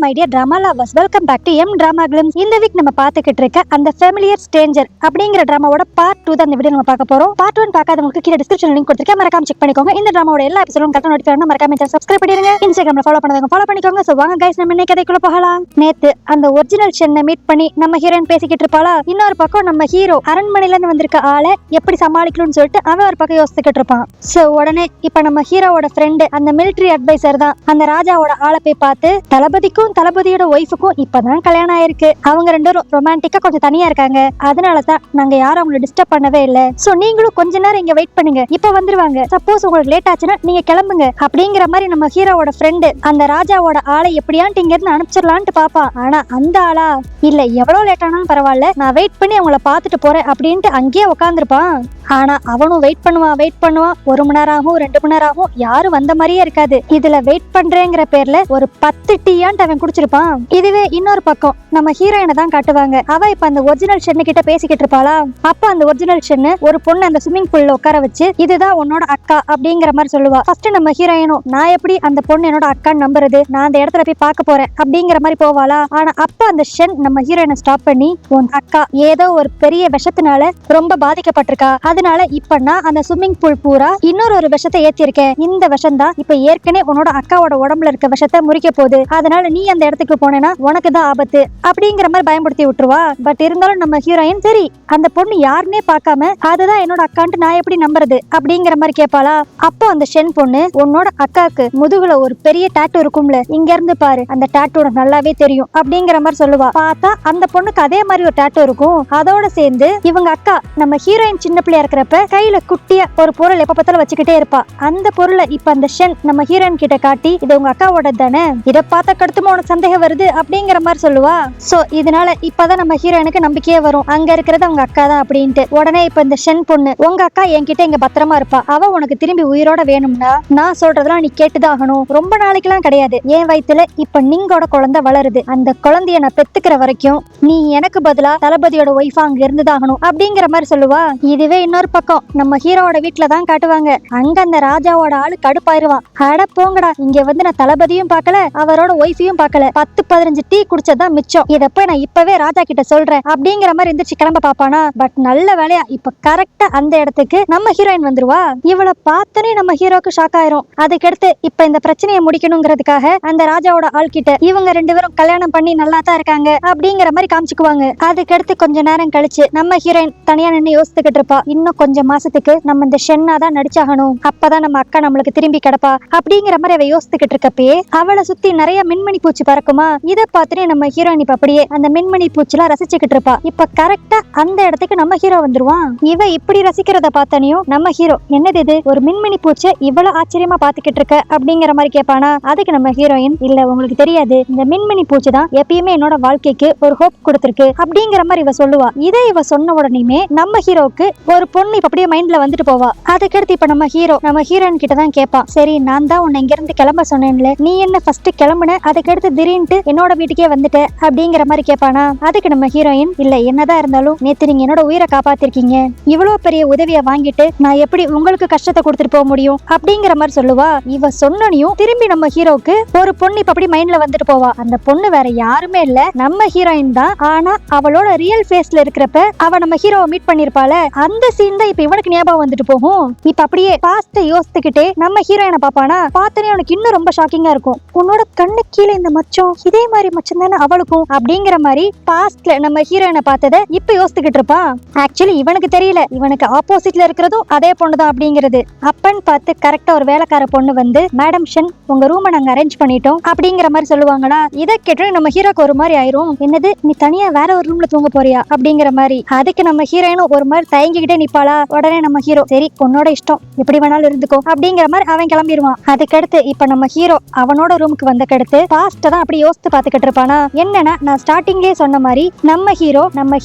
My dear drama lovers, welcome back to எம் drama glimpse. இந்த week நம்ம பார்த்துக்கிட்டு இருக்க அந்த ஃபெமிலியர் ஸ்ட்ரேஞ்சர் அப்படிங்கிற டிராமாவோட பார்ட் 2 தான் இந்த வீடியோ நம்ம பார்க்க போறோம். பார்ட் 1 பார்க்காதவங்களுக்கு கீழே டிஸ்கிரிப்ஷன் லிங்க் கொடுத்திருக்கேன், மறக்காம செக் பண்ணிக்கோங்க. இந்த டிராமாவோட எல்லா எபிசோடும் கரெக்ட்டா நோட் பண்ணனும், மறக்காம சேனல் சப்ஸ்கிரைப் பண்ணிடுங்க. இன்ஸ்டாகிராம்ல ஃபாலோ பண்ணாதவங்க ஃபாலோ பண்ணிக்கோங்க. சோ வாங்க गाइस, நம்ம இன்னைக்கு கதைக்குள்ள போகலாம். நேத்து அந்த ஒரிஜினல் ஷென்னை மீட் பண்ணி நம்ம ஹீரோயின் பேசிக்கிட்டு இருப்பாளா, இன்னொரு பக்கம் நம்ம ஹீரோ அரண்மனையில இருந்து வந்திருக்க ஆளை எப்படி சமாளிக்கணும்னு சொல்லிட்டு அவன் ஒரு பக்கம் யோசிச்சுக்கிட்டு இருப்பான். சோ உடனே இப்ப நம்ம ஹீரோவோட ஃப்ரெண்ட் அந்த மிலிட்டரி அட்வைசர் தான் அந்த ராஜாவோட ஆளை போய் பார்த்து, தளபதிக்கும் தளபதியோட ஒய்ஃபுக்கும் இப்பதான் கல்யாணம் ஆயிருக்கு, அவங்க ரெண்டு பேரும் ரொமான்டிக்கா கொஞ்சம் தனியா இருக்காங்க, அதனாலதான் நாங்க யாரும் அவங்களை டிஸ்டர்ப் பண்ணவே இல்ல, சோ நீங்களும் கொஞ்ச நேரம் இங்க வெயிட் பண்ணுங்க, இப்ப வந்துருவாங்க, சப்போஸ் உங்களுக்கு லேட் ஆச்சுன்னா நீங்க கிளம்புங்க அப்படிங்கிற மாதிரி நம்ம ஹீரோவோட ஃப்ரெண்டு அந்த ராஜாவோட ஆளை எப்படியான்ட்டு இங்க இருந்து அனுப்பிச்சிடலான்ட்டு பாப்பான். ஆனா அந்த ஆளா இல்ல, எவ்வளவு லேட் ஆனாலும் பரவாயில்ல, நான் வெயிட் பண்ணி அவங்கள பாத்துட்டு போறேன் அப்படின்ட்டு அங்கேயே உட்காந்துருப்பான். ஆனா அவனும் வெயிட் பண்ணுவான். 1 மணி நேரம் ஆகும், 2 மணி நேரம் ஆகும், யாரும் வந்த மாதிரியே இருக்காது. இதுல வெயிட் பண்றேங்கிற பேர்ல ஒரு 10 டீயான்ட்டு அவன் குடிச்சிருப்பான். இதுவே இன்னொரு பக்கம் நம்ம ஹீரோயினை தான் காட்டுவாங்க. அவ இப்ப அந்த ஒரிஜினல் ஷென்னு கிட்ட பேசிக்கிட்டு இருப்பாளா, அப்ப அந்த ஒரிஜினல் ஷென்னு ஒரு பொண்ணு அந்த ஸ்விம்மிங் பூல்ல உட்கார வச்சு, இதுதான் உன்னோட அக்கா அப்படிங்கிற மாதிரி சொல்லுவா. ஃபர்ஸ்ட் நம்ம ஹீரோயினும், நான் எப்படி அந்த பொண்ணு என்னோட அக்கான்னு நம்புறது, நான் அந்த இடத்துல போய் பார்க்க போறேன் அப்படிங்கிற மாதிரி போவாளா. ஆனா அப்ப அந்த ஷென் நம்ம ஹீரோயினை ஸ்டாப் பண்ணி, உன் அக்கா ஏதோ ஒரு பெரிய விஷத்தினால ரொம்ப பாதிக்கப்பட்டிருக்கா, அதனால இப்ப நான் அந்த ஸ்விம்மிங் பூல் பூரா இன்னொரு விஷத்தை ஏத்திருக்கேன், இந்த விஷம் தான் இப்ப ஏற்கனவே உன்னோட அக்காவோட உடம்புல இருக்க விஷத்தை முறிக்க போகுது, அதனால நீ அந்த இடத்துக்கு போனேன்னா உனக்கு தான் ஆபத்து அப்படிங்கிற மாதிரி பயன்படுத்தி விட்டுருவா. பட் இருந்தாலும் நம்ம ஹீரோயின், சரி அந்த பொண்ணு யாருன்னே பார்க்காம அதுதான் என்னோட அக்கான்ட்டு நான் எப்படி நம்புறது அப்படிங்கிற மாதிரி கேட்பாளா. அப்போ அந்த ஷென் பொண்ணு, உன்னோட அக்காக்கு முதுகுல ஒரு பெரிய டாட்டூ இருக்கும்ல, இங்க இருந்து பாரு, அந்த டாட்டூ உனக்கு நல்லாவே தெரியும் அப்படிங்கிற மாதிரி சொல்லுவா. பார்த்தா அந்த பொண்ணுக்கு அதே மாதிரி ஒரு டாட்டூ இருக்கும். அதோட சேர்ந்து இவங்க அக்கா நம்ம ஹீரோயின் சின்ன பிள்ளையா இருக்கிறப்ப கையில குட்டியா ஒரு பொருள் எப்ப பார்த்தாலும் வச்சுக்கிட்டே இருப்பா. அந்த பொருளை இப்ப அந்த ஷென் நம்ம ஹீரோயின் கிட்ட காட்டி, இது உங்க அக்காவோட தானே, இதை பார்த்த கடுத்துமா உனக்கு சந்தேகம் வருது அப்படிங்கிற மாதிரி சொல்லுவா. சோ இதனால இப்பதான் நம்ம ஹீரோயினுக்கு நம்பிக்கையே வரும், அங்க இருக்கிறது அவங்க அக்கா தான் அப்படின்ட்டு. உடனே இப்ப இந்த ஷென் பொண்ணு, உங்க அக்கா என்கிட்ட இங்க பத்திரமா இருப்பா, அவ உனக்கு திரும்பி உயிரோட வேணும்னா நான் சொல்றதெல்லாம் நீ கேட்டுதான் ஆகணும், ரொம்ப நாளைக்கெல்லாம் கிடையாது, என் வயித்துல இப்ப நீங்கோட குழந்தை வளருது, அந்த குழந்தைய நான் பெத்துக்கிற வரைக்கும் நீ எனக்கு பதிலா தளபதியோட ஒய்ஃபா அங்க இருந்துதாகணும் அப்படிங்கிற மாதிரி சொல்லுவா. இதுவே இன்னொரு பக்கம் நம்ம ஹீரோவோட வீட்டுல தான் காட்டுவாங்க. அங்க அந்த ராஜாவோட ஆளு கடுப்பாயிருவான். அட போங்கடா, இங்க வந்து நான் தளபதியும் பார்க்கல, அவரோட ஒய்ஃபையும் பார்க்கல, 10-15 டீ குடிச்சதான் மிச்சம், இத போய் நான் இப்பவே ராஜா கிட்ட சொல்றேன் அப்படிங்கிற மாதிரி எந்திரிச்சு கிளம்ப பாப்பானா. பட் நல்ல வேலையா இப்ப கரெக்டா அந்த இடத்துக்கு நம்ம ஹீரோயின் வந்துருவா. இவளை பார்த்தனே நம்ம ஹீரோக்கு ஷாக் ஆயிரும். அதுக்கடுத்து இப்ப இந்த பிரச்சனையை முடிக்கணுங்கிறதுக்காக அந்த ராஜாவோட ஆள் கிட்ட இவங்க 2 பேரும் கல்யாணம் பண்ணி நல்லா தான் இருக்காங்க அப்படிங்கிற மாதிரி காமிச்சுக்குவாங்க. அதுக்கடுத்து கொஞ்ச நேரம் கழிச்சு நம்ம ஹீரோயின் தனியா நின்று யோசித்துக்கிட்டு இருப்பா. இன்னும் கொஞ்சம் மாசத்துக்கு நம்ம இந்த ஷென்னா தான் நடிச்சாகணும், அப்பதான் நம்ம அக்கா நம்மளுக்கு திரும்பி கிடப்பா அப்படிங்கிற மாதிரி அவ யோசித்துக்கிட்டு இருக்கப்பயே அவளை சுத்தி நிறைய மின்மணி பூச்சி பறக்குமா. இதை பார்த்துட்டு நம்ம ஹீரோயின் இப்ப அப்படியே அந்த மின்மணி பூச்சிலாம் ரசிச்சுக்கிட்டு இருப்பா. இப்ப கரெக்டா அந்த இடத்துக்கு நம்ம ஹீரோ வந்துருவான். இவ இப்படி ரசிக்கிறத பார்த்தனையும் நம்ம ஹீரோ, என்னது இது, ஒரு மின்மணி பூச்சை இவ்வளவு ஆச்சரியமா பாத்துக்கிட்டு இருக்க அப்படிங்கிற மாதிரி கேட்பானா. அதுக்கு நம்ம ஹீரோயின், இல்ல உங்களுக்கு தெரியாது, இந்த மின்மணி பூச்சி தான் எப்பயுமே என்னோட வாழ்க்கைக்கு ஒரு ஹோப் கொடுத்திருக்கு அப்படிங்கிற மாதிரி இவ சொல்லுவா. இதை இவ சொன்ன உடனே நம்ம ஹீரோக்கு ஒரு பொண்ணு இப்ப அப்படியே மைண்ட்ல வந்துட்டு போவா. அதுக்கடுத்து இப்ப நம்ம ஹீரோ நம்ம ஹீரோயின் கிட்ட தான் கேட்பான், சரி நான் தான் உன்னை இங்க இருந்து கிளம்ப சொன்னேன்ல, நீ என்ன ஃபர்ஸ்ட் கிளம்புன, அதுக்கடுத்து திடீர்னு என்னோட வீட்டுக்கே வந்துட்ட அப்படிங்கிற மாதிரி கேட்பானா. அதுக்கு நம்ம ஹீரோயின், இல்ல என்னதான் இருந்தாலும் நேத்து நீங்க என்னோட உயிரை காப்பாத்திருக்கீங்க, இவ்வளவு பெரிய உதவியை வாங்கிட்டு நான் எப்படி உங்களுக்கு கஷ்டத்தை கொடுத்துட்டு போக முடியும் அப்படிங்கிற மாதிரி சொல்லுவா. இவ சொன்னையும் திரும்பி நம்ம ஹீரோக்கு ஒரு பொண்ணு இப்ப அப்படி மைண்ட்ல வந்துட்டு போவா. அந்த பொண்ணு வேற யாருமே இல்ல, நம்ம ஹீரோயின் தான். ஆனா அவளோட ரியல் ஃபேஸ்ல இருக்கிறப்ப அவ நம்ம ஹீரோவை மீட் பண்ணிருப்பாள, அந்த சீன் தான் இப்ப இவனுக்கு ஞாபகம் வந்துட்டு போகும். இப்ப அப்படியே பாஸ்ட யோசித்துக்கிட்டே நம்ம ஹீரோயினை பாப்பானா. பார்த்தனே அவனுக்கு இன்னும் ரொம்ப ஷாக்கிங்கா இருக்கும். உன்னோட கண்ணு கீழே இந்த மச்சம் இதே மாதிரி மச்சம் தானே அவளுக்கும் அப்படிங்கிற மாதிரி பாஸ்ட்ல நம்ம ஹீரோயினை பார்த்ததை இப்ப யோசித்துக்கிட்டு இருப்பான். ஆக்சுவலி இவனுக்கு தெரியல, இவனுக்கு ஆப்போசிட்ல இருக்கிறதும் அதே பொண்ணுதான் அப்படிங்கிறது. அப்பன்னு பார்த்து கரெக்டா ஒரு வேலைக்கார பொண்ணு வந்து, மேடம் ஷென் உங்க ரூமை நாங்க அரேஞ்ச் பண்ணிட்டோம் அப்படிங்கிற மாதிரி சொல்லுவாங்களா. இதை கேட்டு நம்ம ஹீரோக்கு ஒரு மாதிரி ஆயிரும். என்னது, நீ தனியா வேற ஒரு ரூம்ல தூங்க போறியா அப்படிங்கிற மாதிரி. அதுக்கு நம்ம ஹீரோயினும் ஒரு மாதிரி தயங்கிக்கிட்டே நிப்பாளா. உடனே நம்ம ஹீரோ, சரி உன்னோட இஷ்டம், எப்படி வேணாலும் இருந்துக்கோ அப்படிங்கிற மாதிரி அவன் கிளம்பிடுவான். அதுக்கடுத்து இப்ப நம்ம ஹீரோ அவனோட ரூமுக்கு வந்த கடுத்து பாஸ்ட தான் அப்படி யோசித்து பாத்துக்கிட்டு இருப்பானா. என்னன்னா, நான் ஸ்டார்டிங்லேயே சொன்ன மாதிரி நம்ம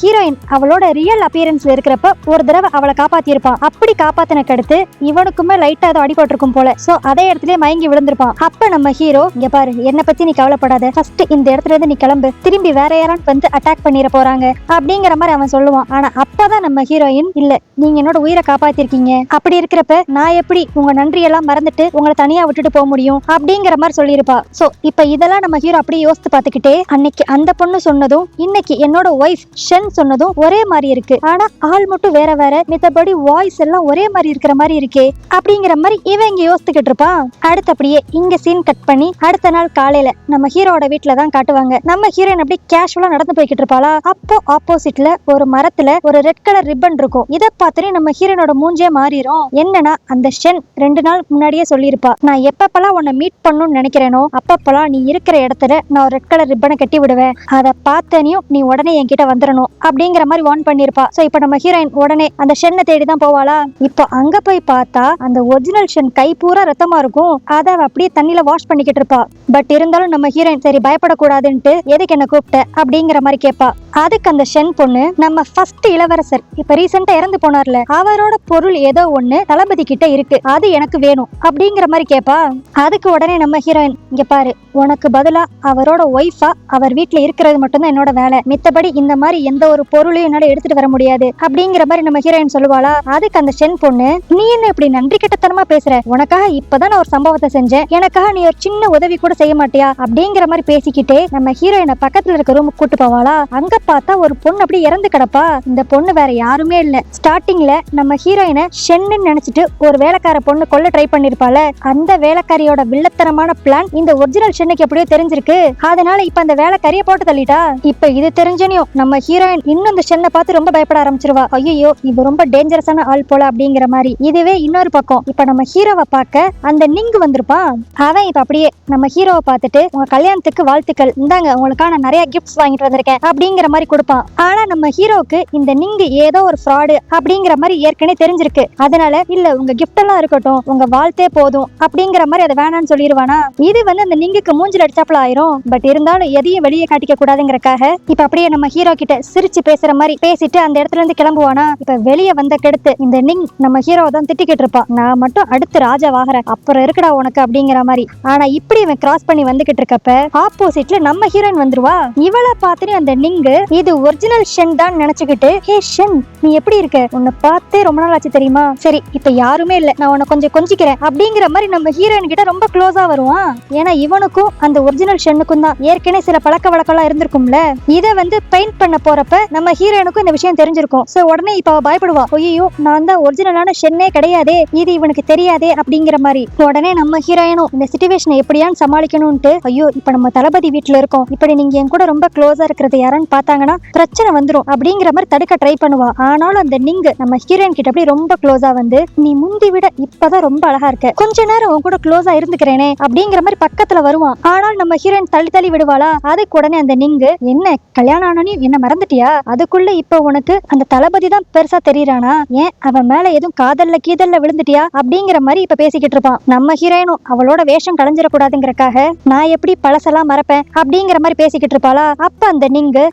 ஹீரோயின் அவளோட ரியல் அப்பியரன்ஸ்ல இருக்கிறப்ப ஒரு தடவை அவளை காப்பாத்தி இருப்பான். அப்படி காப்பாத்தின கடுத்து இவனுக்குமே லைட்டா ஏதோ அடிபட்டிருக்கும் போல. சோ அதே இடத்துல மயங்கி விழுந்திருப்பான். அப்ப நம்ம ஹீரோ, இங்க பாரு, என்ன பத்தி நீ கவலைப்படாத, ஃபர்ஸ்ட் இந்த இடத்துல இருந்து நீ கிளம்பு, திரும்பி வேற யாரான்னு வந்து அட்டாக் பண்ணிட போறாங்க அப்படிங்கிற மாதிரி அவன் சொல்லுவான். ஆனா அப்பதான் நம்ம ஹீரோயின், இல்ல நீங்க என்னோட உயிரை காப்பாத்திருக்கீங்க, அப்படி இருக்கிறப்ப நான் எப்படி உங்க நன்றி எல்லாம் மறந்துட்டு உங்களை தனியா விட்டுட்டு போக முடியும் அப்படிங்கிற மாதிரி சொல்லியிருப்பா. சோ இப்ப இதெல்லாம் நம்ம ஹீரோ அப்படியே யோசித்து பார்த்துக்கிட்டே, அன்னைக்கு அந்த பொண்ணு சொன்னதும் இன்னைக்கு என்னோட ஒய்ஃப் ஷென் சொன்னதும் ஒரே மாதிரி இருக்கு. ஆனா ஆள் மட்டும் வேற வேற, மித்தபடி வாய்ஸ் எல்லாம் ஒரே மாதிரி இருக்கிற மாதிரி இருக்கே அப்படிங்கிற மாதிரி இவன் இங்க யோசித்துக்கிட்டு இருப்பான். அடுத்து அப்படியே இங்க சீன் கட் பண்ணி அடுத்த நாள் காலையில நம்ம ஹீரோட வீட்டுல தான் காட்டுவாங்க. நம்ம ஹீரோயின் அப்படியே கேஷுவலா நடந்து போய்கிட்டு இருப்பாளா, அப்போ ஆப்போசிட்ல ஒரு மரத்துல ஒரு ரெட் கலர் ரிப்பன் இருக்கும். இதை பார்த்துட்டு நம்ம ஹீரோனோட மூஞ்சே மாறிடும். என்னன்னா அந்த ஷென் 2 நாள் முன்னாடியே சொல்லியிருப்பா, நான் எப்பப்பெல்லாம் உன்னை மீட் பண்ணணும்னு நினைக்கிறேனோ அப்பப்பெல்லாம் நீ இருக்கிற இடத்துல நான் ஒரு ரெட் கலர் ரிப்பனை கட்டி விடுவேன், அதை பார்த்தனையும் நீ உடனே என்கிட்ட வந்துடணும் அப்படிங்கிற மாதிரி வார்ன் பண்ணிருப்பா. சோ இப்ப நம்ம ஹீரோயின் உடனே அந்த ஷென்னை தேடி தான் போவாளா. இப்போ அங்க போய் பார்த்தா அந்த ஒரிஜினல் ஷென் கை பூரா ரத்தமா இருக்கும். அதை அப்படியே தண்ணியில வாஷ் பண்ணிக்கிட்டு இருப்பா. பட் இருந்தாலும் நம்ம ஹீரோயின் சரி பயப்படக்கூடாதுன்ட்டு எதுக்கு என்ன கூப்பிட்ட அப்படிங்கிற மாதிரி கேட்பா. அதுக்கு அந்த ஷென் பொண்ணு, நம்ம ஃபர்ஸ்ட் இளவரசர் இப்ப ரீசெண்டா இறந்து போனார்ல, அவரோட பொருள் ஏதோ ஒண்ணு தளபதி கிட்ட இருக்கு, அது எனக்கு வேணும் அப்படிங்கிற மாதிரி கேட்பா. அதுக்கு உடனே நம்ம ஹீரோயின், இங்க பாரு, உனக்கு பதிலா அவரோட ஒய்ஃபா அவர் வீட்டுல இருக்கிறது மட்டும்தான் என்னோட வேலை, மித்தபடி இந்த மாதிரி எந்த ஒரு பொருளையும் என்னால எடுத்துட்டு வர முடியாது அப்படிங்கிற மாதிரி நம்ம ஹீரோயின் சொல்லுவாளா. அதுக்கு அந்த ஷென் பொண்ணு, நீ என்ன இப்படி நன்றி கெட்டத்தனமா பேசுற, உனக்காக இப்பதான் நான் ஒரு சம்பவத்தை செஞ்சேன், எனக்காக நீ ஒரு சின்ன உதவி கூட செய்ய மாட்டியா அப்படிங்கிற மாதிரி பேசிக்கிட்டே நம்ம ஹீரோயினை பக்கத்துல இருக்க ரூமுக்கு கூட்டு போவாளா. அங்க பார்த்தா ஒரு பொண்ணு அப்படி இறந்து கிடப்பா. இந்த பொண்ணு வேற யாருமே இல்ல, ஸ்டார்டிங்ல நம்ம ஹீரோயினை ஷென்னு நினைச்சிட்டு ஒரு வேலைக்கார பொண்ணு கொல்ல ட்ரை பண்ணிருப்பால, அந்த வேலைக்காரியோட வில்லத்தனமான பிளான் இந்த ஒரிஜினல் ஷென்னுக்கு எப்படியோ தெரிஞ்சிருக்கு. அதனால இப்ப அந்த வேலைக்காரியை போட்டு தள்ளிட்டா. இப்ப இது தெரிஞ்சனையும் நம்ம ஹீரோயின் இன்னும் இந்த ஷென்னை பார்த்து ரொம்ப பயப்பட ஆரம்பிச்சிருவா. ஐயோ இது ரொம்ப டேஞ்சரஸான ஆள் போல அப்படிங்கிற மாதிரி. இதுவே இன்னொரு பக்கம் இப்ப நம்ம ஹீரோவை பார்க்க அந்த நிங்கு வந்திருப்பான். அவன் இப்ப அப்படியே நம்ம ஹீரோவை பார்த்துட்டு, உங்க கல்யாணத்துக்கு வாழ்த்துக்கள், இந்தாங்க உங்களுக்கான நிறைய கிஃப்ட்ஸ் வாங்கிட்டு வந்திருக்கேன் அப்படிங்கிற மாதிரி கொடுப்பான். ஆனா நம்ம ஹீரோக்கு இந்த நிங்கு ஏதோ ஒரு ஃப்ராடு அப்படிங்கிற மாதிரி ஏற்கனவே தெரிஞ்சிருக்கு. அதனால இல்ல உங்க கிஃப்ட் எல்லாம் இருக்கட்டும், உங்க வாழ்த்தே போதும் அப்படிங்கிற மாதிரி அதை வேணான்னு சொல்லிடுவானா. இது வந்து அந்த நிங்குக்கு மூஞ்சில அடிச்சாப்ல ஆயிரும். பட் இருந்தாலும் எதையும் வெளியே காட்டிக்க கூடாதுங்கிறக்காக இப்ப அப்படியே நம்ம ஹீரோ கிட்ட சிரிச்சு பேசுற மாதிரி பேசிட்டு அந்த இடத்துல இருந்து கிளம்புவானா. இப்ப வெளியே வந்த கெடுத்து இந்த நிங் நம்ம ஹீரோவை தான் திட்டிக்கிட்டு இருப்பான், நான் மட்டும் அடுத்து ராஜா வாங்குறேன், அப்புறம் இருக்குடா உனக்கு அப்படிங்கிற மாதிரி. ஆனா இப்படி இவன் கிராஸ் பண்ணி வந்துகிட்டு இருக்கப்ப ஆப்போசிட்ல நம்ம ஹீரோயின் வந்துருவா. இவளை பார்த்துட்டு அந்த நிங்கு இது ஒரிஜினல் ஷென் தான் நினைச்சுக்கிட்டு, ஹே ஷென் நீ எப்படி இருக்க, உன்னை பார்த்தே ரொம்ப நாள் ஆச்சு தெரியுமா, சரி இப்ப யாருமே இல்ல நான் உன்னை கொஞ்சம் கொஞ்சிக்கிறேன் அப்படிங்கிற மாதிரி நம்ம ஹீரோயின் கிட்ட ரொம்ப க்ளோஸா வருவான். ஏன்னா இவனுக்கும் அந்த ஒரிஜினல் ஷென்னுக்கும் தான் ஏற்கனவே சில பழக்க வழக்கம்லாம் இருந்திருக்கும்ல. இதை வந்து பெயிண்ட் பண்ண போறப்ப நம்ம ஹீரோயினுக்கும் இந்த விஷயம் தெரிஞ்சிருக்கும். சோ உடனே இப்ப பயப்படுவா, ஐயோ நான் தான் ஒரிஜினலான ஷென்னே கிடையாதே, இது இவனுக்கு தெரியாதே அப்படிங்கிற மாதிரி. உடனே நம்ம ஹீரோயினும் இந்த சிச்சுவேஷனை எப்படியான்னு சமாளிக்கணும்ட்டு, ஐயோ இப்ப நம்ம தளபதி வீட்டுல இருக்கோம், இப்படி நீங்க என் கூட ரொம்ப க்ளோஸா இருக்கிறது யாரான்னு பார்த்தாங்கன்னா பிரச்சனை வந்துரும் அப்படிங்கிற மாதிரி தடுக்க ட்ரை பண்ணுவா. ஆனாலும் அந்த நிங்கு நம்ம ஹீரோயின் கிட்ட அப்படி ரொம்ப க்ளோஸா வந்து, நீ முந்தி விட இப்பதான் ரொம்ப அழகா இருக்க, கொஞ்ச நேரம் உன் கூட க்ளோஸா இருந்துக்கிறேனே அப்படிங்கிற மாதிரி பக்கத்துல வருவான். ஆனால் நம்ம ஹீரோயின் தள்ளி தள்ளி விடுவாளா. அதுக்கு உடனே அந்த நிங்கு, என்ன கல்யாணம் ஆனோன்னு என்ன மறந்துட்டியா, அதுக்குள்ள இப்ப உனக்கு அந்த தளபதி தான் பெருசா தெரியறானா, ஏன் அவன் மேல எதுவும் காதல்ல கீதல்ல விழுந்துட்டியா அப்படிங்கிற மாதிரி இப்ப பேசிக்கிட்டு இருப்பான். நம்ம ஹீரோயினும் அவளோட வேஷம் கலைஞ்சிடக்கூடாதுங்கிறக்காக, நான் எப்படி பழசெல்லாம் மறப்பேன் அப்படிங்கிற மாதிரி பேசிக்கிட்டு இருப்பாளா. அப்ப அந்த நிங்கு,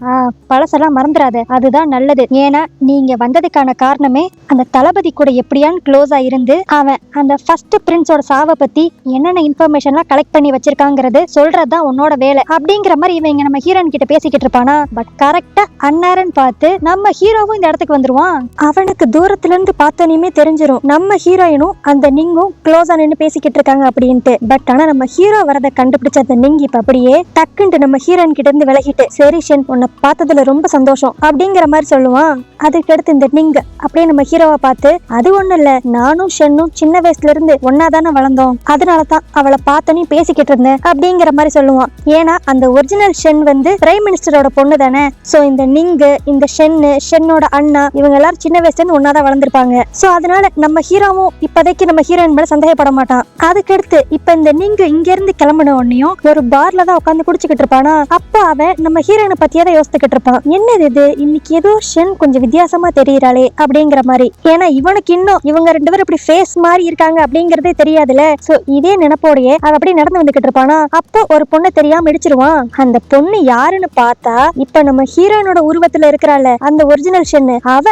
பழசெல்லாம் மறந்துடாத, அதுதான் நல்லது, ஏன்னா நீங்க வந்ததுக்கான காரணமே அந்த தளபதி கூட எப்படியான்னு க்ளோஸா இருந்து அவன் அந்த ஃபர்ஸ்ட் பிரின்ஸோட சாவை பத்தி என்னென்ன இன்ஃபர்மேஷன்லாம் கலெக்ட் பண்ணி வச்சிருக்காங்கிறது சொல்றதுதான் உன்னோட வேலை அப்படிங்கிற மாதிரி இவங்க நம்ம ஹீரோயின் கிட்ட பேசிக்கிட்டு இருப்பானா. பட் கரெக்டா அன்னாரன் பார்த்து நம்ம ஹீரோவும் இந்த இடத்துக்கு வந்துருவான். அவனுக்கு தூரத்துல இருந்து பார்த்தோன்னே தெரிஞ்சிரும் நம்ம ஹீரோயினும் அந்த நிங்கும் க்ளோஸா நின்று பேசிக்கிட்டு இருக்காங்க அப்படின்ட்டு. பட் ஆனா நம்ம ஹீரோ வரதை கண்டுபிடிச்ச அந்த நிங் இப்ப அப்படியே டக்குன்ட்டு நம்ம ஹீரோயின் கிட்ட இருந்து விலகிட்டு, சரி ஷென் உன்னை பார்த்ததுல ரொம்ப சந்தோஷம் அப்படிங்கிற மாதிரி சொல்லுவான். அதுக்கடுத்து இந்த நிங் அப்படியே நம்ம ஹீரோவை பார்த்து, அது ஒண்ணு இல்ல, நானும் ஷென்னும் சின்ன வயசுல இருந்து ஒன்னாதானே வளர்ந்தோம், அதனாலதான் அவளை பார்த்தோன்னே பேசிக்கிட்டு இருந்தேன் அப்படிங்கிற மாதிரி சொல்லுவான். ஏன்னா அந்த ஒரிஜினல் ஷென் வந்து பிரைம் மினிஸ்டரோட பொண்ணு தானே. சோ இந்த நிங்கு, இந்த ஷென்னோட அண்ணா, இவங்க எல்லாரும் சின்ன வயசுல இருந்து ஒன்னாதான் வளர்ந்துருப்பாங்க. சோ அதனால நம்ம ஹீரோவும் இப்போதைக்கு நம்ம ஹீரோயின் மேல சந்தேகப்பட மாட்டான். அதுக்கடுத்து இப்ப இந்த நிங்கு இங்க இருந்து கிளம்பின உடனேயும் ஒரு பார்ல தான் உட்காந்து குடிச்சுக்கிட்டு இருப்பானா. அப்ப அவன் நம்ம ஹீரோயினை பத்தியே தான் யோசிச்சுக்கிட்டு இருப்பான், என்னது இது இன்னைக்கு ஏதோ ஷென் கொஞ்சம் வித்தியாசமா தெரியறாளே அப்படிங்கிற மாதிரி. ஏன்னா இவனுக்கு இன்னும் இவங்க 2 பேரும் இப்படி ஃபேஸ் மாதிரி இருக்காங்க அப்படிங்கறதே தெரியாதுல. சோ இதே நினைப்போடையே அவ அப்படியே நடந்து வந்துகிட்டு இருப்பானா. அப்போ ஒரு பொண்ணு தெரியாம இடிச்சிருவான். அந்த பொண்ணு யாருன்னு பார்த்தா இப்ப நம்ம ஹீரோயினோட உருவத்துல இருக்கிறாள் அந்த ஒரிஜினல் ஷென்னு. அவ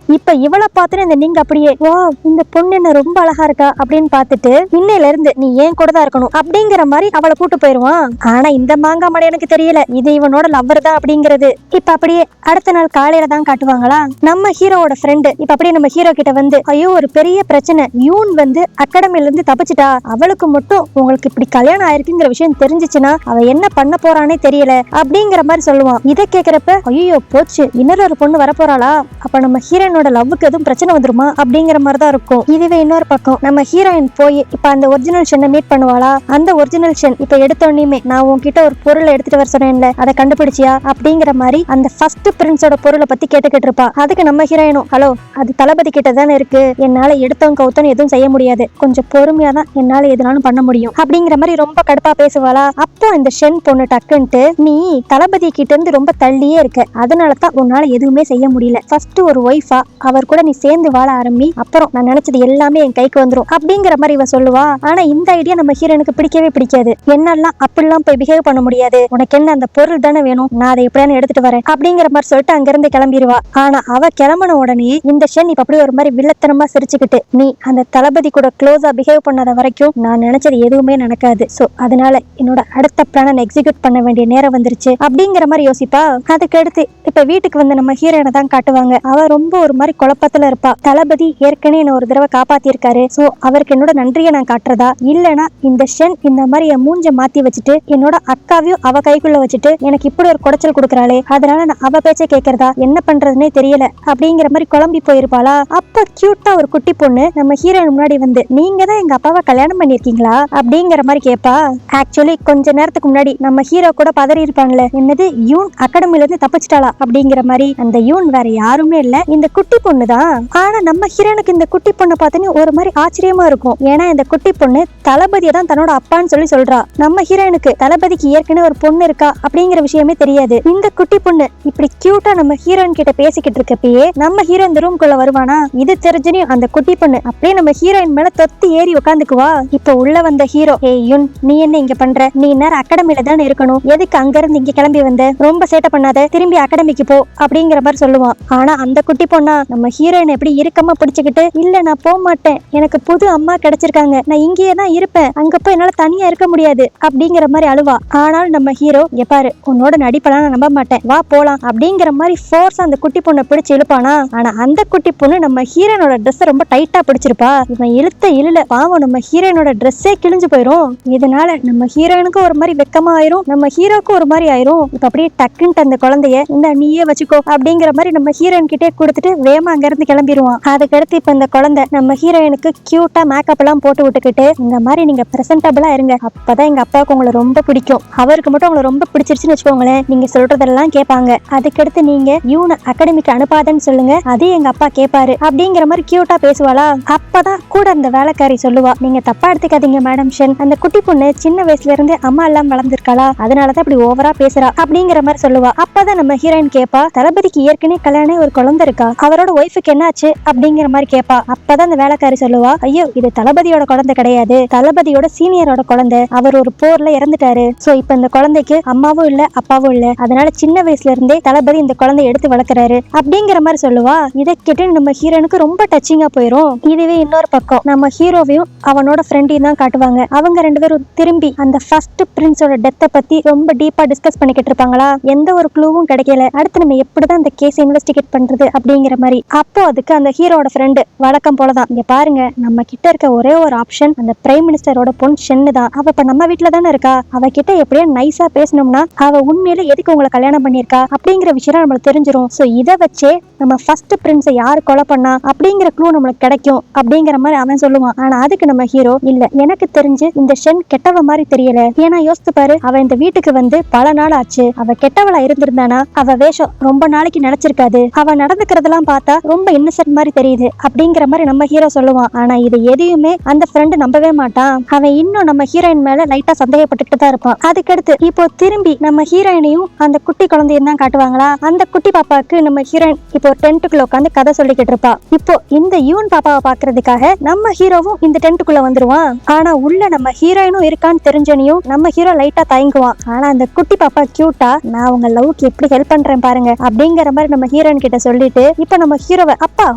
இப்ப இவளை பார்த்துட்டு இந்த நீங்க அப்படியே, வா இந்த பொண்ணு என்ன ரொம்ப அழகா இருக்கா அப்படின்னு பார்த்துட்டு, இன்னையில இருந்து நீ ஏன் கூட தான் இருக்கணும் அப்படிங்கிற மாதிரி அவளை கூட்டு போயிருவான். ஆனா இந்த மாங்கா மடை எனக்கு தெரியல இது இவனோட லவ்வர் தான் அப்படிங்கிறது. இப்ப அப்படியே அடுத்த நாள் காலையில தான் காட்டுவாங்களா, நம்ம ஹீரோவோட ஃப்ரெண்டு இப்ப அப்படியே நம்ம ஹீரோ கிட்ட வந்து, ஐயோ ஒரு பெரிய பிரச்சனை, யூன் வந்து அகாடமில இருந்து தப்பிச்சிட்டா, அவளுக்கு மட்டும் உங்களுக்கு இப்படி கல்யாணம் ஆயிருக்குங்கிற விஷயம் தெரிஞ்சிச்சுன்னா அவ என்ன பண்ண போறானே தெரியல அப்படிங்கிற மாதிரி சொல்லுவான். இதை கேக்குறப்ப ஐயோ போச்சு, இன்னொரு பொண்ணு வரப்போறாளா, அப்ப நம்ம ஹீரோயினோட லவ்வுக்கு எதுவும் பிரச்சனை வந்துருமா அப்படிங்கிற மாதிரி தான் இருக்கும். இதுவே இன்னொரு பக்கம் நம்ம ஹீரோயின் போய் இப்ப அந்த ஒரிஜினல் ஷென்னை மீட் பண்ணுவாளா, அந்த ஒரிஜினல் ஷென் இப்ப எடுத்தோடனே நான் உன்கிட்ட ஒரு பொருளை எடுத்துட்டு வர சொன்னேன்ல, அதை கண்டுபிடிச்சியா அப்படிங்கிற மாதிரி அந்த ஃபர்ஸ்ட் பிரின்ஸோட பொருளை பத்தி கேட்டுக்கிட்டு இருப்பா. அதுக்கு நம்ம ஹீரோயினும், ஹலோ அது தளபதி கிட்ட தானே இருக்கு, என்னால எடுத்தவங்க கவுத்தன்னு எதுவும் செய்ய முடியாது, கொஞ்சம் பொறுமையா தான் என்னால எதுனாலும் பண்ண முடியும் அப்படிங்கிற மாதிரி ரொம்ப கடுப்பா பேசுவாளா. அப்போ இந்த ஷென் பொண்ணு டக்குன்ட்டு, நீ தளபதி கிட்ட இருந்து ரொம்ப தள்ளியே இருக்க, அதனாலதான் உன்னால எதுவுமே செய்ய முடியல, ஃபர்ஸ்ட் ஒரு ஒய்ஃபா அவர் கூட நீ சேர்ந்து வாழ ஆரம்பி, அப்புறம் நான் நினைச்சது எல்லாமே என் கைக்கு வந்துரும் அப்படிங்கிற மாதிரி இவ சொல்லுவா. ஆனா இந்த ஐடியா நம்ம ஹீரோனுக்கு பிடிக்கவே பிடிக்காது. என்னெல்லாம் அப்படிலாம் போய் பிஹேவ் பண்ண முடியாது, உனக்கு என்ன அந்த பொருள் தானே வேணும், நான் அதை எப்படியானு எடுத்துட்டு வரேன் அப்படிங்கிற மாதிரி சொல்லிட்டு அங்கிருந்து கிளம்பிடுவா. ஆனா அவ கிளம்பின உடனே இந்த ஷென் இப்ப அப்படியே ஒரு மாதிரி வில்லத்தனமா சிரிச்சுக்கிட்டு, நீ அந்த தளபதி கூட க்ளோஸா பிஹேவ் பண்ணாத வரைக்கும் நான் நினைச்சது எதுவுமே நடக்காது, சோ அதனால என்னோட அடுத்த பிளான் எக்ஸிக்யூட் பண்ண வேண்டிய நேரம் வந்துருச்சு அப்படிங்கிற மாதிரி யோசிப்பா. அதுக்கு அடுத்து இப்ப வீட்டுக்கு வந்து நம்ம ஹீரோயினை தான் காட்டுவாங்க. அவ ரொம்ப ஒரு மாதிரி குழப்பத்துல இருப்பா. தளபதி ஏற்கனவே என்ன ஒரு தடவை காப்பாத்திருக்காரு, சோ அவருக்கு என்னோட நன்றியை நான் காட்டுறதா, இல்லனா இந்த ஷென் இந்த மாதிரி என் மூஞ்ச மாத்தி வச்சுட்டு என்னோட அக்காவையும் அவ கைக்குள்ள வச்சுட்டு எனக்கு இப்படி ஒரு குடைச்சல் கொடுக்கறாளே, அதனால நான் அவ பேச்சை கேட்கறதா, என்ன பண்றதுன்னே தெரியல அப்படிங்கிற மாதிரி குழம்பி போயிருப்பாளா. அப்ப கியூட்டா ஒரு குட்டி பொண்ணு நம்ம ஹீரோயின் முன்னாடி வந்து, நீங்க தான் எங்க அப்பாவை கல்யாணம் பண்ணிருக்கீங்களா அப்படிங்கிற மாதிரி கேட்பா. ஆக்சுவலி கொஞ்ச நேரத்துக்கு முன்னாடி நம்ம ஹீரோ கூட பதறி இருப்பாங்களே, என்னது யூன் அகாடமில இருந்து தப்பிச்சிட்டாளா அப்படிங்கிற மாதிரி, அந்த யூன் வேற யாருமே இல்ல, இந்த குட்டி பொண்ணு தான். ஆனா நம்ம ஹீரோனுக்கு இந்த குட்டி பொண்ணை பார்த்தோன்னே ஒரு மாதிரி ஆச்சரியமா இருக்கும். ஏன்னா இந்த குட்டி பொண்ணு தளபதியை தான் தன்னோட அப்பான்னு சொல்றா. நம்ம ஹீரோனுக்கு தளபதிக்கு ஏற்கனவே ஒரு பொண்ணு இருக்கா அப்படிங்கிற விஷயமே தெரியாது. இந்த குட்டி பொண்ணு இப்படி கியூட்டா நம்ம ஹீரோயின் கிட்ட பேசிக்கிட்டு இருக்கப்பயே நம்ம ஹீரோ இந்த ரூம்குள்ள வருவானா. இது தெரிஞ்சுனே அந்த குட்டி பொண்ணு அப்படியே நம்ம ஹீரோயின் மேல தொத்தி ஏறி உட்காந்துக்குவா. இப்ப உள்ள வந்த ஹீரோ, ஏய் யுன் நீ என்ன இங்க பண்ற, நீ நேரம் அகாடமில தானே இருக்கணும், எதுக்கு அங்க இருந்து இங்க கிளம்பி வந்த, ரொம்ப சேட்டை பண்ணாத, திரும்பி அகாடமிக்கு போ அப்படிங்கிற மாதிரி சொல்லுவான். ஆனா அந்த குட்டி பொண்ணா நம்ம ஹீரோயின் எப்படி இறுக்கமா பிடிச்சுக்கிட்டு, இல்ல நான் போக மாட்டேன், எனக்கு புது அம்மா கிடைச்சிருக்காங்க, நான் இங்கேயே தான் இருப்பேன், அங்க போய் என்னால தனியா இருக்க முடியாது அப்படிங்கிற மாதிரி அழுவா. ஆனால் நம்ம ஹீரோ, எப்பாரு உன்னோட நடிப்பெல்லாம் நான் நம்ப மாட்டேன், வா போலாம் அப்படிங்கிற மாதிரி ஃபோர்ஸ் அந்த குட்டி பொண்ணை பிடிச்சு இழுப்பானா. ஆனா அந்த குட்டி பொண்ணு நம்ம ஹீரோனோட ட்ரெஸ் ரொம்ப டைட்டா பிடிச்சிருப்பா. இவன் இழுத்த இழுல பாவம் நம்ம ஹீரோனோட ட்ரெஸ்ஸே கிழிஞ்சு போயிரும். இதனால நம்ம ஹீரோனுக்கு ஒரு மாதிரி வெக்கமா ஆயிரும், நம்ம ஹீரோக்கு ஒரு மாதிரி ஆயிரும். இப்ப அப்படியே டக்குன்ட்டு அந்த குழந்தைய, இந்த நீயே வச்சுக்கோ அப்படிங்கிற மாதிரி நம்ம ஹீரோயின் கிட்டே கொடுத்துட்டு வேமா அங்க இருந்து கிளம்பிடுவான். அதுக்கடுத்து இப்ப இந்த குழந்தை நம்ம ஹீரோயினுக்கு கியூட்டா மேக்கப் எல்லாம் போட்டு விட்டுக்கிட்டு, இந்த மாதிரி நீங்க பிரசன்டபிளா இருங்க, அப்பதான் எங்க அப்பாவுக்கு உங்களை ரொம்ப பிடிக்கும், அவருக்கு மட்டும் உங்களை ரொம்ப பிடிச்சிருச்சுன்னு வச்சுக்கோங்களேன், நீங்க சொல்றதெல்லாம் கேட்பாங்க, அதுக்கடுத்து நீங்க யூனை அகாடமிக்கு அனுப்பாதன்னு சொல்லுங்க, அதே எங்க அப்பா கேட்பாரு அப்படிங்கிற மாதிரி கியூட்டா பேசுவாளா. அப்பதான் கூட அந்த வேலைக்காரி சொல்லுவா, நீங்க தப்பா எடுத்துக்காதீங்க மேடம் ஷென், அந்த குட்டி பொண்ணு சின்ன வயசுல இருந்து அம்மா எல்லாம் வளர்ந்துருக்காளா, அதனாலதான் இப்படி ஓவரா பேசுறா அப்படிங்கிற மாதிரி சொல்லுவா. அப்பதான் நம்ம ஹீரோயின் கேப்பா, தளபதிக்கு ஏற்கனவே கல்யாணம் ஒரு குழந்தை இருக்கா, அவரோட ஒய்ஃபுக்கு என்னாச்சு அப்படிங்கிற மாதிரி கேப்பா. அப்பதான் அந்த வேலைக்காரி சொல்லுவா, ஐயோ இது தளபதியோட குழந்தை கிடையாது, தளபதியோட சீனியரோட குழந்தை, அவர் ஒரு போர்ல இறந்துட்டாரு, சோ இப்ப இந்த குழந்தைக்கு அம்மாவும் இல்ல அப்பாவும் இல்ல, அதனால சின்ன வயசுல இருந்தே தளபதி இந்த குழந்தைய எடுத்து வளர்க்கறாரு அப்படிங்கிற மாதிரி சொல்லுவா. இதை கேட்டு நம்ம ஹீரோனுக்கு ரொம்ப டச்சிங்கா போயிரும். இதுவே இன்னொரு பக்கம் நம்ம ஹீரோவையும் அவனோட ஃப்ரெண்டையும் தான் காட்டுவாங்க. அவங்க ரெண்டு பேரும் திரும்பி அந்த ஃபர்ஸ்ட் பிரின்ஸோட டெத்தை பத்தி ரொம்ப டீப்பா டிஸ்கஸ் பண்ணிக்கிட்டு இருப்பாங்களா. எந்த ஒரு க்ளூவும் கிடைக்கல, அடுத்து நம்ம எப்படிதான் இந்த கேஸ் இன்வெஸ்டிகேட் பண்றது அப்படிங்கிற மாதிரி. அப்போ அதுக்கு அந்த ஹீரோட ஃப்ரெண்டு வழக்கம் போலதான், இங்க பாருங்க நம்ம கிட்ட இருக்க ஒரே ஒரு ஆப்ஷன் அந்த பிரைம் மினிஸ்டரோட பொண்ணு ஷென்னு தான், அவ இப்ப நம்ம வீட்டுல தானே இருக்கா, அவ கிட்ட எப்படியா நைஸா பேசணும்னா அவ உண்மையில எதுக்கு உங்களை கல்யாணம் பண்ணிருக்கா அப்படிங்கிற விஷயம் நம்மளுக்கு தெரிஞ்சிரும். சோ இதை வச்சே நம்ம ஃபர்ஸ்ட் பிரின்ஸை யாரு கொலை பண்ணா அப்படிங்கிற க்ளூ நம்மளுக்கு கிடைக்கும் அப்படிங்கிற மாதிரி அவன் சொல்லுவான். ஆனா அதுக்கு நம்ம ஹீரோ, இல்ல எனக்கு தெரிஞ்சு இந்த ஷென் கெட்டவ மாதிரி தெரியல, ஏன்னா யோசித்து பாரு, அவ இந்த வீட்டுக்கு வந்து பல நாள் ஆச்சு, அவ கெட்டவளா இருந்திருந்தானா அவ வேஷம் ரொம்ப நாளைக்கு நினைச்சிருக்காது, அவ நடந்துக்கிறதெல்லாம் பார்த்தா ரொம்ப இன்னசென்ட் மாதிரி தெரியுது அப்படிங்கிற மாதிரி நம்ம ஹீரோ சொல்லுவான். ஆனா இது எதையுமே அந்த ஃப்ரெண்டு நம்பவே மாட்டான். அவன் இன்னும் நம்ம ஹீரோயின் மேல லைட்டா சந்தேகப்பட்டுட்டு தான் இருப்பான். அதுக்கடுத்து இப்போ திரும்பி நம்ம ஹீரோயினையும் அந்த குட்டி குழந்தையும் தான் காட்டுவாங்களா. அந்த குட்டி பாப்பாக்கு நம்ம ஹீரோயின் இப்போ டென்ட்டுக்குள்ள உட்காந்து கதை சொல்லிக்கிட்டு இருப்பா. இப்போ இந்த யூன் பாப்பாவை பாக்குறதுக்காக நம்ம ஹீரோவும் இந்த டென்ட்டுக்குள்ள வந்துருவான். ஆனா உள்ள நம்ம ஹீரோயினும் இருக்கான்னு தெரிஞ்சனையும் நம்ம ஹீரோ லைட்டா தயங்குவான். ஆனா அந்த குட்டி பாப்பா கியூட்டா, நான் உங்க லவ்க்கு எப்படி ஹெல்ப் பண்றேன் பாருங்க அப்படிங்கிற மாதிரி நம்ம ஹீரோயின் கிட்ட சொல்லிட்டு, இப்ப நம்ம ஹீரோவை அப்பா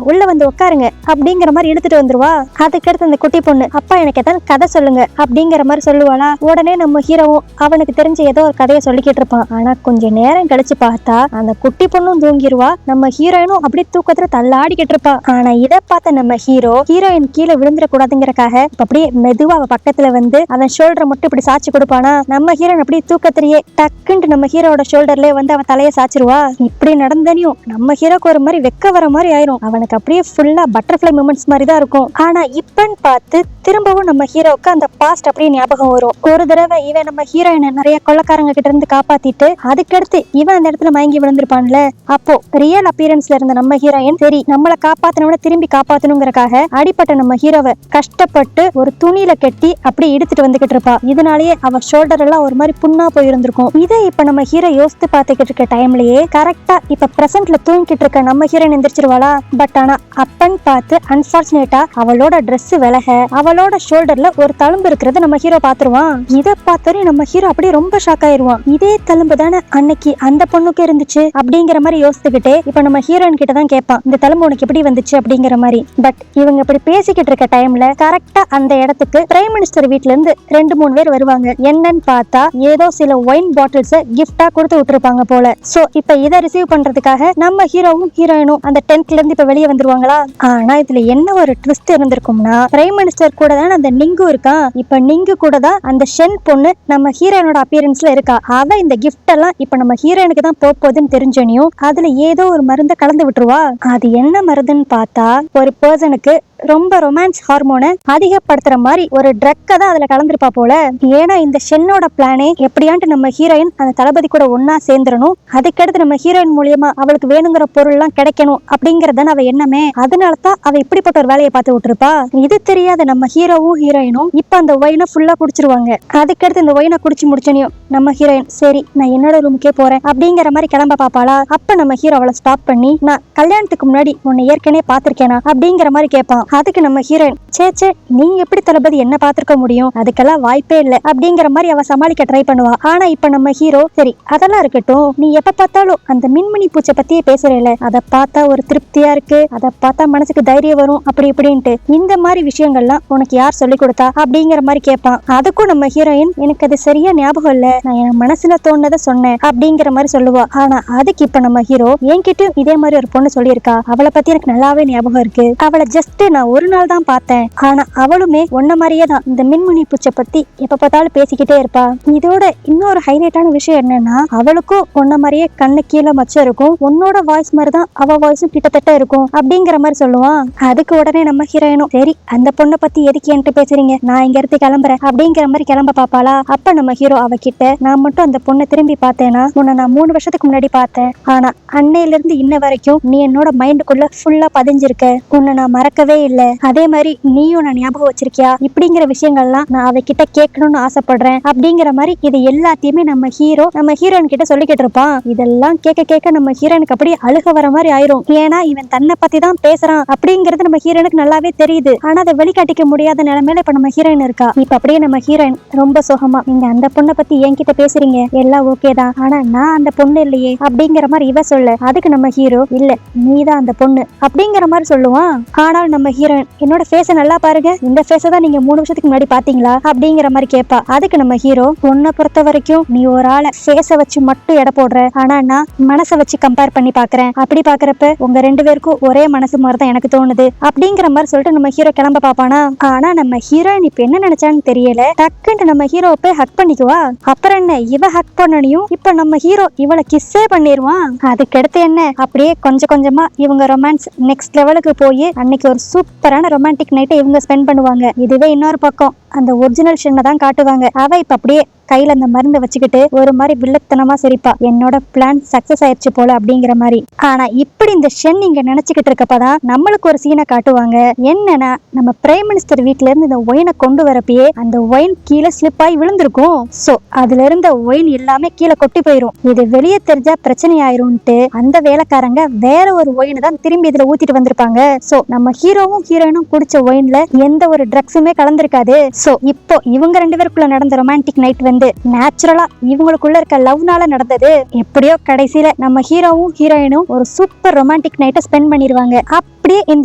உள்ள வந்து உட்காருங்க அப்படிங்கிற மாதிரி இழுத்துட்டு வந்துருவா. அதுக்கடுத்து அந்த குட்டி பொண்ணு, அப்பா எனக்கு ஏதாவது கதை சொல்லுங்க அப்படிங்கிற மாதிரி சொல்லுவாளா. உடனே நம்ம ஹீரோவும் அவனுக்கு தெரிஞ்ச ஏதோ ஒரு கதையை சொல்லிக்கிட்டு இருப்பான். ஆனா கொஞ்சம் நேரம் கழிச்சு கழிச்சு பார்த்தா அந்த குட்டி பொண்ணும் தூங்கிடுவா, நம்ம ஹீரோயினும் அப்படியே தூக்கத்துல தள்ளாடிக்கிட்டு இருப்பா. ஆனா இதை பார்த்த நம்ம ஹீரோயின் கீழே விழுந்துட கூடாதுங்கிறக்காக அப்படியே மெதுவா அவ பக்கத்துல வந்து அவன் ஷோல்டரை மட்டும் இப்படி சாட்சி கொடுப்பானா, நம்ம ஹீரோயின் அப்படியே தூக்கத்திலேயே டக்குன்ட்டு நம்ம ஹீரோட ஷோல்டர்லயே வந்து அவன் தலையை சாச்சிருவா. இப்படி நடந்தனையும் நம்ம ஹீரோக்கு ஒரு மாதிரி வெக்க வர மாதிரி ஆயிரும். அவனுக்கு அப்படியே ஃபுல்லா பட்டர்ஃபிளை மூமெண்ட்ஸ் மாதிரி தான் இருக்கும். ஆனா இப்பன்னு பார்த்து திரும்பவும் நம்ம ஹீரோவுக்கு அந்த பாஸ்ட் அப்படியே ஞாபகம் வரும். ஒரு தடவை இவன் நம்ம ஹீரோயினை நிறைய கொள்ளக்காரங்க கிட்ட இருந்து காப்பாத்திட்டு அதுக்கடுத்து இவன் அந்த இடத்துல மயங்கி விழுந்திருப்பான்ல, அப்போ ரியல் அப்பியரன்ஸ்ல இருந்த நம்ம ஹீரோயின் சரி நம்மளை காப்பாத்தனோட திரும்பி காப்பாத்தணுங்கிறக்காக அடிப்பட்ட நம்ம ஹீரோவை கஷ்டப்பட்டு ஒரு துணியில கட்டி அப்படி இழுத்துட்டு வந்துகிட்டு இருப்பா. இதனாலேயே அவ ஷோல்டர் எல்லாம் ஒரு மாதிரி புண்ணா போயிருந்திருக்கும். இதை இப்ப நம்ம ஹீரோ யோசித்து பார்த்துக்கிட்டு இருக்க டைம்லயே கரெக்டா இப்ப பிரசன்ட்ல தூங்கிட்டு இருக்க நம்ம ஹீரோயின் எந்திரிச்சிருவாளா. பட் ஆனா அப்பன்னு பார்த்து அன்பார்ச்சுனேட்டா அவளோட ட்ரெஸ் விலக அவளோட ஷோல்டர்ல ஒரு தழும்பு இருக்கிறத நம்ம ஹீரோ பாத்துருவான். இதை பார்த்தோன்னே நம்ம ஹீரோ அப்படியே ரொம்ப ஷாக் ஆயிருவான். இதே தழும்பு தானே அன்னைக்கு அந்த பொண்ணுக்கு இருந்துச்சு அப்படிங்கிற மாதிரி யோசிச்சுக்கிட்டே இப்ப நம்ம ஹீரோயின் கிட்ட தான் கேட்பான், இந்த தழும்பு உனக்கு எப்படி வந்துச்சு அப்படிங்கிற மாதிரி. பட் இவங்க இப்படி பேசிக்கிட்டு இருக்க டைம்ல கரெக்டா அந்த இடத்துக்கு பிரைம் மினிஸ்டர் வீட்ல இருந்து 2-3 பேர் வருவாங்க. என்னன்னு பார்த்தா ஏதோ சில ஒயின் பாட்டில்ஸ் கிஃப்டா கொடுத்து விட்டுருப்பாங்க போல. சோ இப்ப இதை ரிசீவ் பண்றதுக்காக நம்ம ஹீரோவும் ஹீரோயினும் அந்த டென்ட்ல இருந்து இப்ப வெளியே வந்துருவாங்களா. ஆனா இதுல என்ன ஒரு ட்விஸ்ட் இருந்திருக்கும்னா, பிரைம் மினிஸ்டர் கூட தான் அந்த நிங்கு இருக்கான். இப்ப நிங்கு கூட தான் அந்த ஷென் பொண்ணு நம்ம ஹீரோயினோட அப்பியரன்ஸ்ல இருக்கா. அவ இந்த கிஃப்ட் எல்லாம் இப்ப நம்ம ஹீரோயினுக்கு தான் போகுதுன்னு தெரிஞ்சனையும் அதுல ஏதோ ஒரு மருந்தை கலந்து விட்டுருவா. அது என்ன மருந்துன்னு பார்த்தா ஒரு பர்சனுக்கு ரொம்ப ரொமான்ஸ் ஹார்மோனை அதிகப்படுத்துற மாதிரி ஒரு ட்ரக்க தான் அதுல கலந்துருப்பா போல. ஏன்னா இந்த ஷென்னோட பிளானே எப்படியான்ட்டு நம்ம ஹீரோயின் அந்த தளபதி கூட ஒன்னா சேர்ந்துடணும், அதுக்கடுத்து நம்ம ஹீரோயின் மூலியமா அவளுக்கு வேணுங்கிற பொருள் எல்லாம் கிடைக்கணும் அப்படிங்கறதான அவ எண்ணமே. அதனாலதான் அவ இப்படிப்பட்ட ஒரு வேலையை பார்த்து விட்டுருப்பா. இது தெரியாத நம்ம ஹீரோவும் ஹீரோயினும் இப்ப அந்த ஒயினை ஃபுல்லா குடிச்சிருவாங்க. அதுக்கடுத்து இந்த ஒயினை குடிச்சு முடிச்சனையும் நம்ம ஹீரோயின் சரி நான் என்னோட ரூமுக்கே போறேன் அப்படிங்கிற மாதிரி கிளம்ப பாப்பாளா. அப்ப நம்ம ஹீரோ அவளை ஸ்டாப் பண்ணி நான் கல்யாணத்துக்கு முன்னாடி உன்னை ஏற்கனவே பாத்திருக்கேனா அப்படிங்கிற மாதிரி கேட்பான். அதுக்கு நம்ம ஹீரோயின் சேச்சே நீங்க எப்படி தளபதி என்ன பாத்துருக்க முடியும், அதுக்கெல்லாம் வாய்ப்பே இல்லை அப்படிங்கிற மாதிரி அவ சமாளிக்க ட்ரை பண்ணுவா. ஆனா இப்ப நம்ம ஹீரோ சரி அதெல்லாம் இருக்கட்டும், நீ எப்ப பார்த்தாலும் அந்த மின்மினி பூச்சை பத்தியே பேசுறேல, அதை பார்த்தா ஒரு திருப்தியா இருக்கு, அதை பார்த்தா மனசுக்கு தைரியம் வரும் அப்படி இப்படின்ட்டு இந்த மாதிரி விஷயங்கள்லாம் உனக்கு யார் சொல்லி கொடுத்தா அப்படிங்கிற மாதிரி கேட்பான். அதுக்கும் நம்ம ஹீரோயின் எனக்கு அது சரியா ஞாபகம் இல்ல, நான் என் மனசுல தோணுனதை சொன்னேன் அப்படிங்கிற மாதிரி சொல்லுவா. ஆனா அதுக்கு இப்ப நம்ம ஹீரோ என்கிட்ட இதே மாதிரி ஒரு பொண்ணு சொல்லியிருக்கா, அவளை பத்தி எனக்கு நல்லாவே ஞாபகம் இருக்கு, அவளை ஜஸ்ட் நான் ஒரு நாள் தான் பார்த்தேன், ஆனா அவளுமே உன்ன மாதிரியே தான் இந்த மின்மினி பூச்சை பத்தி எப்ப பார்த்தாலும் பேசிக்கிட்டே இருப்பா. இதோட இன்னொரு ஹைலைட்டான விஷயம் என்னன்னா அவளுக்கும் உன்ன மாதிரியே கண்ணு கீழே மச்சம் இருக்கும், உன்னோட வாய்ஸ் மாதிரி தான் அவ வாய்ஸும் கிட்டத்தட்ட இருக்கும் அப்படிங்கிற மாதிரி சொல்லுவான். அதுக்கு உடனே நம்ம ஹீரோயினும் சரி அந்த பொண்ணை பத்தி எதுக்கு என்கிட்ட பேசுறீங்க, நான் இங்க இருந்து கிளம்புறேன் அப்படிங்கிற மாதிரி கிளம்ப பாப்பாளா. அப்ப நம்ம ஹீரோ அவகிட்ட நான் மட்டும் அந்த பொண்ணை திரும்பி பார்த்தேன்னா உன்னை நான் 3 வருஷத்துக்கு முன்னாடி பார்த்தேன், ஆனா அன்னையில இருந்து இன்ன வரைக்கும் நீ என்னோட மைண்டுக்குள்ள ஃபுல்லா பதிஞ்சிருக்க, உன்னை நான் மறக்கவே இல்லை, அதே மாதிரி நீயும் நான் ஞாபகம் வச்சிருக்கியா இப்படிங்கிற விஷயங்கள்லாம் நான் அவகிட்ட கேட்கணும்னு ஆசைப்படுறேன் அப்படிங்கிற மாதிரி இது எல்லாத்தையுமே நம்ம ஹீரோயின் கிட்ட சொல்லிக்கிட்டு இருப்பான். இதெல்லாம் கேட்க கேட்க நம்ம ஹீரோனுக்கு அப்படியே அழுக வர மாதிரி ஆயிரும். ஏன்னா இவன் தன்னை பத்தி தான் பேசுறான் அப்படிங்கிறது நம்ம ஹீரோனுக்கு நல்லாவே தெரியுது. ஆனா அதை வெளிக்காட்டிக்க முடியாத நிலைமையில இப்ப நம்ம ஹீரோயின் இருக்கா. இப்ப அப்படியே நம்ம ஹீரோயின் ரொம்ப சோகமா நீங்க அந்த பொண்ணை பத்தி என்கிட்ட பேசுறீங்க எல்லாம் ஓகே தான், ஆனா நான் அந்த பொண்ணு இல்லையே அப்படிங்கிற மாதிரி இவ சொல்ல. அதுக்கு நம்ம ஹீரோ இல்ல நீதான் அந்த பொண்ணு அப்படிங்கிற மாதிரி சொல்லுவான். ஆனால் நம்ம ஹீரோயின் என்னோட ஃபேஸை நல்லா பாருங்க, இந்த ஃபேஸை தான் நீங்க 3 வருஷத்துக்கு முன்னாடி பாத்தீங்களா அப்படிங்கிற மாதிரி கேட்பா. அதுக்கு நம்ம ஹீரோ உன்னை பொறுத்த வரைக்கும் நீ ஒரு ஆளை ஃபேஸை வச்சு மட்டும் எடை போடுற, ஆனா நான் மனசை வச்சு கம்பேர் பண்ணி பாக்குறேன், அப்படி பாக்குறப்ப உங்க 2 பேருக்கும் ஒரே மனசு மாதிரி தான் எனக்கு தோணுது அப்படிங்கிற மாதிரி சொல்லிட்டு நம்ம ஹீரோ கிளம்ப பாப்பானா. ஆனா நம்ம ஹீரோயின் இப்ப என்ன நினைச்சான்னு தெரியல, டக்குன்னு நம்ம ஹீரோ போய் ஹக் பண்ணிக்குவா. அப்புறம் என்ன இவ ஹக் பண்ணனையும் இப்ப நம்ம ஹீரோ இவளை கிஸ்ஸே பண்ணிடுவான். அதுக்கடுத்து என்ன அப்படியே கொஞ்சம் கொஞ்சமா இவங்க ரொமான்ஸ் நெக்ஸ்ட் லெவலுக்கு போய் அன்னைக்கு ஒரு சூப்பரான ரொமான்டிக் நைட்டை இவங்க ஸ்பெண்ட் பண்ணுவாங்க. இதுவே இன்னொரு பக்கம் அந்த ஒரிஜினல் ஷென்னை தான் காட்டுவாங்க. அவ இப்ப அப்படியே கையில அந்த மருந்தை வச்சுக்கிட்டு ஒரு மாதிரி வில்லத்தனமா சிரிப்பா, என்னோட பிளான் சக்சஸ் ஆயிடுச்சு போல அப்படிங்கிற மாதிரி. ஆனா இப்படி இந்த ஷென் இங்க நினைச்சுக்கிட்டு இருக்கப்பதான் நம்மளுக்கு ஒரு சீனை காட்டுவாங்க. என்னன்னா நம்ம பிரைம் மினிஸ்டர் வீட்டுல இருந்து இந்த ஒயினை கொண்டு வரப்பயே அந்த ஒயின் கீழே ஸ்லிப் ஆகி விழுந்திருக்கும். சோ அதுல இருந்த ஒயின் எல்லாமே கீழே கொட்டி போயிரும். இது வெளியே தெரிஞ்சா பிரச்சனை ஆயிரும்ட்டு அந்த வேலைக்காரங்க வேற ஒரு ஒயினை தான் திரும்பி இதுல ஊத்திட்டு வந்திருப்பாங்க. சோ நம்ம ஹீரோவும் ஹீரோயினும் குடிச்ச ஒயின்ல எந்த ஒரு ட்ரக்ஸுமே கலந்திருக்காது. சோ இப்போ இவங்க 2 பேருக்குள்ள நடந்த ரொமான்டிக் நைட் வந்து ஃப்ரெண்டு. நேச்சுரலா இவங்களுக்குள்ள இருக்க லவ்னால நடந்தது. எப்படியோ கடைசியில நம்ம ஹீரோவும் ஹீரோயினும் ஒரு சூப்பர் ரொமான்டிக் நைட்டை ஸ்பெண்ட் பண்ணிடுவாங்க. அப்படியே இந்த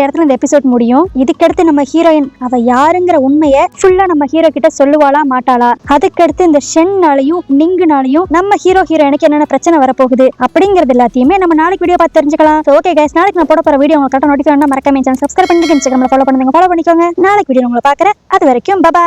இடத்துல இந்த எபிசோட் முடியும். இதுக்கடுத்து நம்ம ஹீரோயின் அவ யாருங்கிற உண்மையை ஃபுல்லா நம்ம ஹீரோ கிட்ட சொல்லுவாளா மாட்டாளா, அதுக்கடுத்து இந்த ஷென்னாலையும் நிங்குனாலையும் நம்ம ஹீரோயினுக்கு என்னென்ன பிரச்சனை வரப்போகுது அப்படிங்கிறது எல்லாத்தையுமே நம்ம நாளைக்கு வீடியோ பார்த்து தெரிஞ்சுக்கலாம். ஓகே கைஸ், நாளைக்கு நான் போட போற வீடியோ உங்களுக்கு கரெக்டா நோட்டிஃபை பண்ணா மறக்காம சேனல் சப்ஸ்கிரைப் பண்ணிட்டு இன்ஸ்டாகிராம்ல ஃபாலோ பண்ணுங்க. நாளைக்கு வீடியோ உங்களை பார்க்குறேன். அது வரைக்கும் பை.